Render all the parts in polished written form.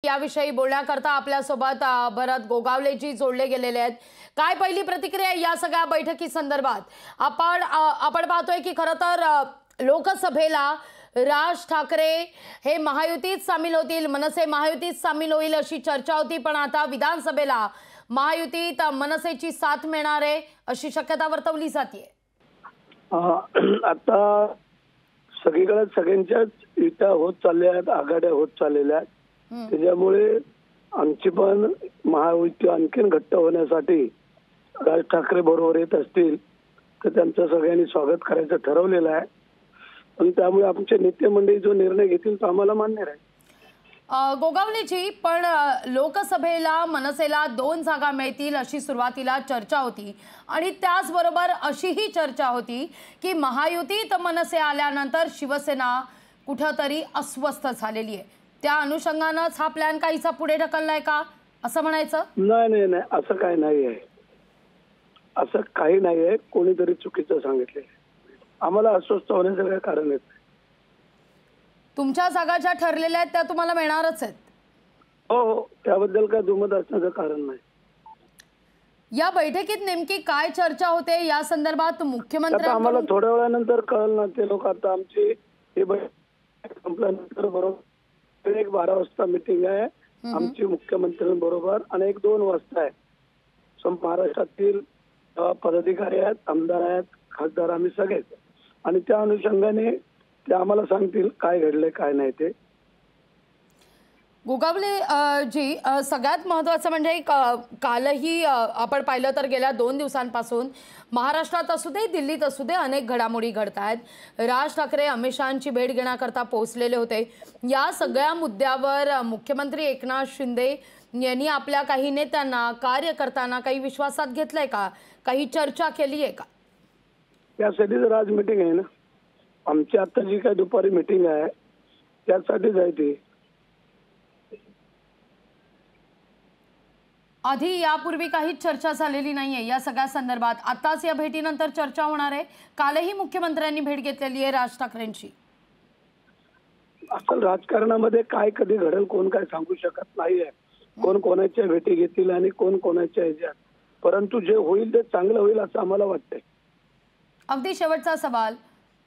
याविषयी बोलण्याकरता आपल्यासोबत भरत गोगावलेजी जोडले गेलेले आहेत। काय पहिली प्रतिक्रिया या सगळ्या बैठकी संदर्भात? आपण पाहतोय की खरं तर लोकसभेला राज ठाकरे हे महायुतीत सामील होतील, मनसे महायुतीत सामील होईल अशी चर्चा होती, पण आता विधानसभेला महायुतीत मनसेची साथ मिळणार आहे अशी शक्यता वर्तवली जाते। आता सगळीकडे सगळ्यांच्याच युत्या होत चालल्या आहेत, आघाड्या होत चाललेल्या आहेत। त्याच्यामुळे आमची पण महायुती आणखीन घट्ट होण्यासाठी राज ठाकरे बरोबर येत असतील तर त्यांचं सगळ्यांनी स्वागत करायचं ठरवलेलं आहे आणि त्यामुळे आमचे नेते मंडळी जो निर्णय घेतील तो आम्हाला मान्य राहील। गोगावलेजी, पण लोकसभेला मनसेला 2 जागा मिळतील अशी सुरुवातीला चर्चा होती आणि त्याचबरोबर अशीही चर्चा होती की महायुतीत मनसे आल्यानंतर शिवसेना कुठेतरी अस्वस्थ झालेली आहे। त्या अनुषंगानेच हा प्लॅन काहीसा पुढे ढकललाय का असं म्हणायचं? नाही, असं काही नाही आहे, असं काही नाही आहे। कोणीतरी चुकीचं सांगितले, आम्हाला अस्वस्थ होण्याचं काही कारण नाही। तुमच्या जागा ज्या ठरलेल्या आहेत त्या तुम्हाला मिळणारच आहेत। हो, त्याबद्दल काय दुमत असण्याचं कारण नाही। या बैठकीत नेमकी काय चर्चा होते या संदर्भात मुख्यमंत्री आम्हाला थोड्या वेळानंतर कळलं ना। ते लोक आता आमची हे बैठक संपल्यानंतर बरोबर 12 वाजता मीटिंग आहे आमची मुख्यमंत्र्यांबरोबर आणि 1-2 वाजता आहे। महाराष्ट्रातील पदाधिकारी आहेत, आमदार आहेत, खासदार आम्ही सगळेच, आणि त्या अनुषंगाने ते आम्हाला सांगतील काय घडले काय नाही ते। गोगावले जी, सगळ्यात महत्त्वाचं म्हणजे कालही आपण पाहिलं तर गेल्या 2 दिवसांपासून महाराष्ट्रात असू दे दिल्लीत असू दे अनेक घडामोडी घडत आहेत। राज ठाकरे अमित शहांची भेट घेण्याकरता पोहोचलेले होते। या सगळ्या मुद्द्यावर मुख्यमंत्री एकनाथ शिंदे यांनी आपल्या काही नेत्यांना कार्यकर्त्यांना काही विश्वासात घेतलंय का, काही चर्चा केली आहे का? त्यासाठी तर आज मीटिंग आहे ना आमची। आता जी काही दुपारी मीटिंग आहे त्यासाठीच आहे ती। आधी यापूर्वी काही चर्चा झालेली नाहीये या सगळ्या संदर्भात, आताच या भेटीनंतर चर्चा होणार आहे। कालही मुख्यमंत्र्यांनी भेट घेतलेली आहे राज ठाकरेंची। असल राजकारणामध्ये काय कधी घडेल कोण काय सांगू शकत नाहीये। कोण कोणाच्या भेटी घेतील आणि कोण कोणाच्या ह्याच्यात, परंतु जे होईल ते चांगलं होईल असं आम्हाला वाटतंय। अगदी शेवटचा सवाल,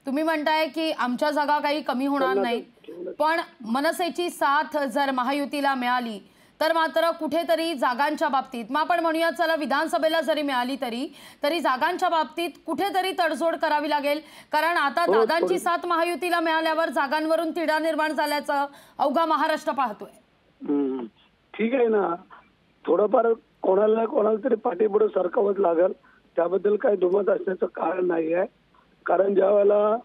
तुम्ही म्हणताय की आमच्या जागा काही कमी होणार नाही, पण मनसेची साथ जर महायुतीला मिळाली तर मात्र कुठेतरी जागांच्या बाबतीत मग आपण म्हणूया चला विधानसभेला जरी मिळाली तरी जागांच्या बाबतीत कुठेतरी तडजोड करावी लागेल, कारण आता दादांची साथ महायुतीला मिळाल्यावर जागांवरून तिढा निर्माण झाल्याचं अवघा महाराष्ट्र पाहतोय। ठीक आहे ना, थोडंफार कोणाला तरी पाठीपुढे सरकावत लागेल, त्याबद्दल काही दुमत असण्याचं कारण नाही आहे। कारण ज्या वेळेला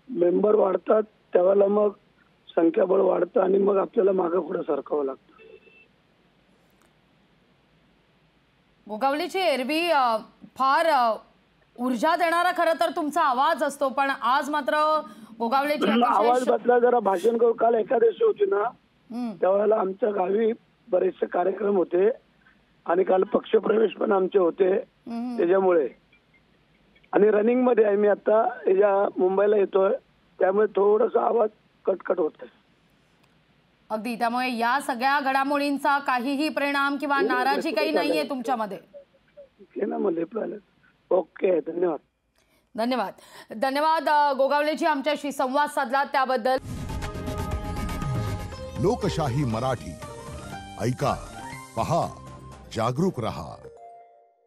मेंबर वाढतात त्यावेळेला मग संख्याबळ वाढतं आणि मग आपल्याला मागे पुढे सरकावं लागतं। गोगावलेची, एरवी फार ऊर्जा देणारा खरं तर तुमचा आवाज असतो, पण आज मात्र गोगावलेची आवाज बदला जरा। भाषण करू, काल एकादशी होती ना त्यावेळेला आमच्या गावी बरेचसे कार्यक्रम होते आणि काल पक्षप्रवेश पण आमचे होते त्याच्यामुळे, आणि रनिंग मध्ये आहे मी आता, मुंबईला येतोय त्यामुळे थोडासा आवाज कटकट होतोय। अगदी, त्यामुळे या सगळ्या घडामोडींचा काहीही परिणाम किंवा नाराजी काही नाहीये तुमच्यामध्ये? ओके, धन्यवाद गोगावलेजी, आमच्याशी संवाद साधला त्याबद्दल। लोकशाही मराठी ऐका, पहा, जागरूक रहा।